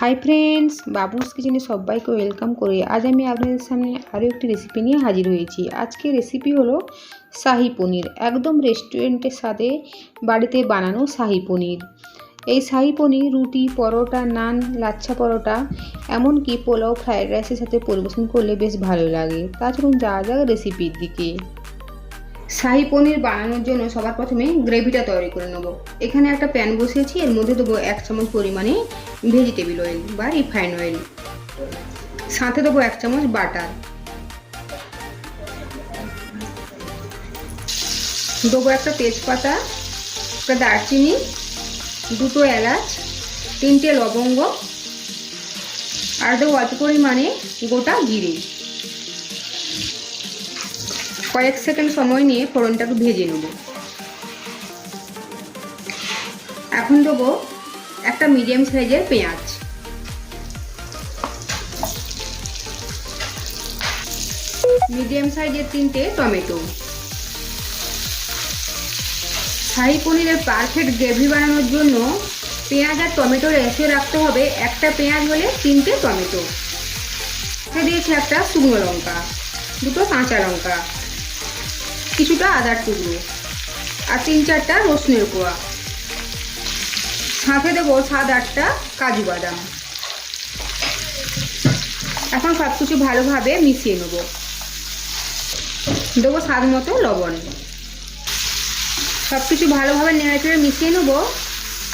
Hi friends, বাবুস কিচেনে সবাইকে welcome করে আজ আমি আপনাদের সামনে আরও একটি রেসিপি নিয়ে হাজির হয়েছি। আজকে রেসিপি হলো শাহি পনির, একদম রেস্টুরেন্টের স্বাদে বাড়িতে বানানো শাহি পনির। এই শাহি পনির রুটি, পরোটা, নান, লাচ্ছা পরোটা, এমনকি পোলাও, ফ্রায়েড রাইসের সাথে পরিবেশন করলে বেশ ভালো লাগে। তা চলুন যাওয়া যাক রেসিপির দিকে। শাহি পনির বানানোর জন্য সবার প্রথমে গ্রেভিটা তৈরি করে নেব। এখানে একটা প্যান বসিয়েছি, এর মধ্যে দেবো 1 চামচ পরিমাণে ভেজিটেবল অয়েল বা রিফাইন অয়েল, সাথে দেবো 1 চামচ বাটার, দেবো একটা তেজপাতা, একটা দারচিনি, 2টো এলাচ, 3টে লবঙ্গ, আর দেবো অল্প পরিমাণে গোটা জিরে। কয়েক সেকেন্ড সময় নিয়ে ফোড়নটাকে ভেজে নেব। এখন দেবো একটা মিডিয়াম সাইজের পেঁয়াজ, মিডিয়াম সাইজের 3টে টমেটো। শাহি পনিরের পারফেক্ট গ্রেভি বানানোর জন্য পেঁয়াজ আর টমেটোর রেশিও রাখতে হবে, একটা পেঁয়াজ হলে 3টে টমেটো। দিয়েছি একটা শুকনো লঙ্কা, 2টো কাঁচা লঙ্কা, কিছুটা আদার টুকরো, আর 3-4টা রসুনের কোয়া, সাথে দেবো 7-8টা কাজু বাদাম। এখন সব কিছু ভালোভাবে মিশিয়ে নেব। দেবো স্বাদ মতো লবণ। সব কিছু ভালোভাবে নেড়েচেড়ে মিশিয়ে নেব,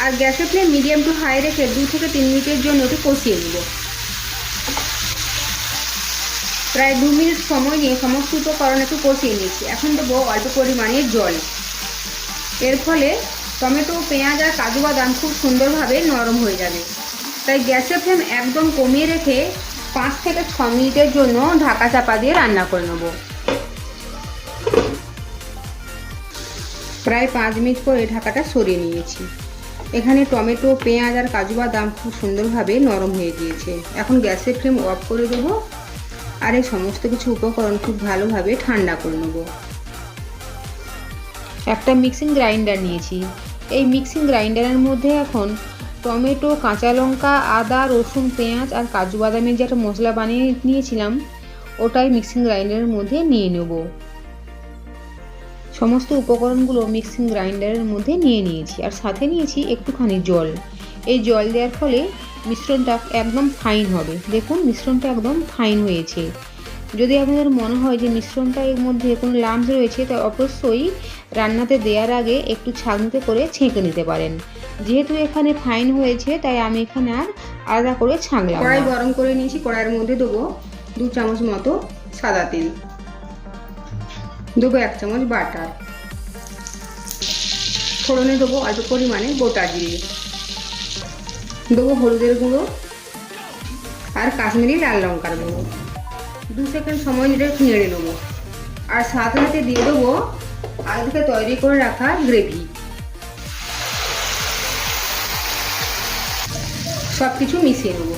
আর গ্যাসের ফ্লেম মিডিয়াম টু হাই রেখে 2 থেকে 3 মিনিটের জন্য একটু কষিয়ে নেব। প্রায় 2 মিনিট সময় নিয়ে সমস্ত উপকরণ একটু কষিয়ে নিয়েছি। এখন দেবো অল্প পরিমাণে জল। এর ফলে টমেটো, পেঁয়াজ আর কাজু বাদাম খুব সুন্দরভাবে নরম হয়ে যাবে। তাই গ্যাসের ফ্লেম একদম কমিয়ে রেখে 5 থেকে 6 মিনিটের জন্য ঢাকা চাপা দিয়ে রান্না করে নেব। প্রায় 5 মিনিট পরে ঢাকাটা সরিয়ে নিয়েছি। এখানে টমেটো, পেঁয়াজ আর কাজু বাদাম খুব সুন্দরভাবে নরম হয়ে গিয়েছে। এখন গ্যাসের ফ্লেম অফ করে দেবো, আর এই সমস্ত কিছু উপকরণ খুব ভালোভাবে ঠান্ডা করে নেব। একটা মিক্সিং গ্রাইন্ডার নিয়েছি। এই মিক্সিং গ্রাইন্ডারের মধ্যে এখন টমেটো, কাঁচা লঙ্কা, আদা, রসুন, পেঁয়াজ আর কাজু বাদামের যে একটা মশলা বানিয়ে নিয়েছিলাম, ওটাই মিক্সিং গ্রাইন্ডারের মধ্যে নিয়ে নেব। সমস্ত উপকরণগুলো মিক্সিং গ্রাইন্ডারের মধ্যে নিয়ে নিয়েছি, আর সাথে নিয়েছি একটুখানি জল। এই জল দেওয়ার ফলে মিশ্রণটা একদম ফাইন হবে। দেখুন মিশ্রণটা একদম ফাইন হয়েছে। যদি আপনাদের মনে হয় যে মিশ্রণটা এর মধ্যে কোনো লাম্পস রয়েছে, তাই অবশ্যই রান্নাতে দেওয়ার আগে একটু ছাঁকনিতে করে ছেঁকে নিতে পারেন। যেহেতু এখানে ফাইন হয়েছে, তাই আমি এখানে আর আলাদা করে ছাঁকলাম। কড়াই গরম করে নিয়েছি, কড়াইয়ের মধ্যে দেবো 2 চামচ মতো সাদা তেল, দেবো 1 চামচ বাটার, ফোড়নে দেবো অল্প পরিমাণে গোটা জিরে, দেবো হলুদের গুঁড়ো আর কাশ্মীরি লাল লঙ্কার গুঁড়ো। 2 সেকেন্ড সময় নিয়ে একটু নেড়ে নেবো, আর সাথে সাথে দিয়ে দেবো আগে থেকে তৈরি করে রাখা গ্রেভি। সব কিছু মিশিয়ে নেবো।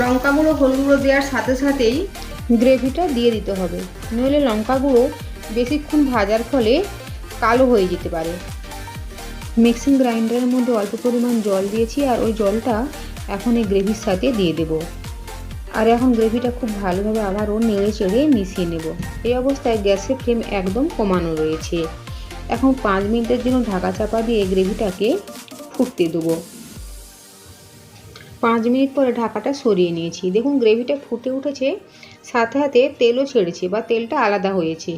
লঙ্কা গুঁড়ো, হলুদ গুঁড়ো দেওয়ার সাথে সাথেই গ্রেভিটা দিয়ে দিতে হবে, নইলে লঙ্কা গুঁড়ো বেশিক্ষণ ভাজার ফলে কালো হয়ে যেতে পারে। মিক্সিং গ্রাইন্ডারের মধ্যে অল্প পরিমাণ জল দিয়েছি, আর ওই জলটা এখন এই গ্রেভির সাথে দিয়ে দেব। আর এখন গ্রেভিটা খুব ভালোভাবে আবারও নেড়ে চেড়ে মিশিয়ে নেব। এই অবস্থায় গ্যাসের ফ্লেম একদম কমানো রয়েছে। এখন 5 মিনিটের জন্য ঢাকা চাপা দিয়ে গ্রেভিটাকে ফুটতে দেবো। 5 মিনিট পরে ঢাকাটা সরিয়ে নিয়েছি। দেখুন গ্রেভিটা ফুটে উঠেছে, সাথে সাথে তেলও ছেড়েছে বা তেলটা আলাদা হয়েছে।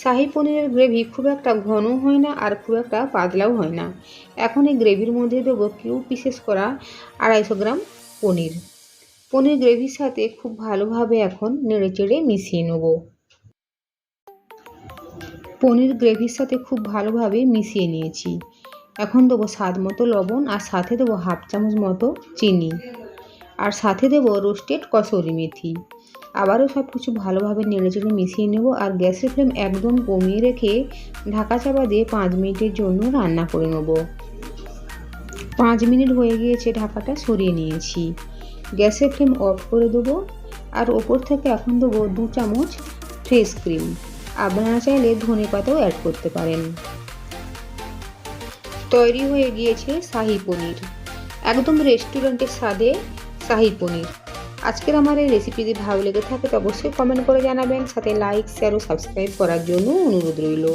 শাহি পনিরের গ্রেভি খুব একটা ঘন হয় না, আর খুব একটা পাতলাও হয় না। এখন এই গ্রেভির মধ্যে দেবো কিউব পিসেস করা 250 গ্রাম পনির। পনির গ্রেভির সাথে খুব ভালোভাবে এখন নেড়েচেড়ে মিশিয়ে নেব। পনির গ্রেভির সাথে খুব ভালোভাবে মিশিয়ে নিয়েছি। এখন দেবো স্বাদ মতো লবণ, আর সাথে দেবো 1/2 চামচ মতো চিনি, আর সাথে দেবো রোস্টেড কসুরি মেথি। আবারও সব কিছু ভালোভাবে নেড়েচেড়ে মিশিয়ে নেব, আর গ্যাসের ফ্লেম একদম কমিয়ে রেখে ঢাকা চাপা দিয়ে 5 মিনিটের জন্য রান্না করে নেব। 5 মিনিট হয়ে গিয়েছে, ঢাকাটা সরিয়ে নিয়েছি। গ্যাসের ফ্লেম অফ করে দেবো, আর ওপর থেকে এখন দেবো 2 চামচ ফ্রেশ ক্রিম। আপনারা চাইলে ধনেপাতাও অ্যাড করতে পারেন। তৈরি হয়ে গিয়েছে শাহী পনির, একদম রেস্টুরেন্টের স্বাদে শাহী পনির। আজকের আমার এই রেসিপি যদি ভালো লেগে থাকে তো অবশ্যই কমেন্ট করে জানাবেন, সাথে লাইক শেয়ার ও সাবস্ক্রাইব করার জন্য অনুরোধ রইল।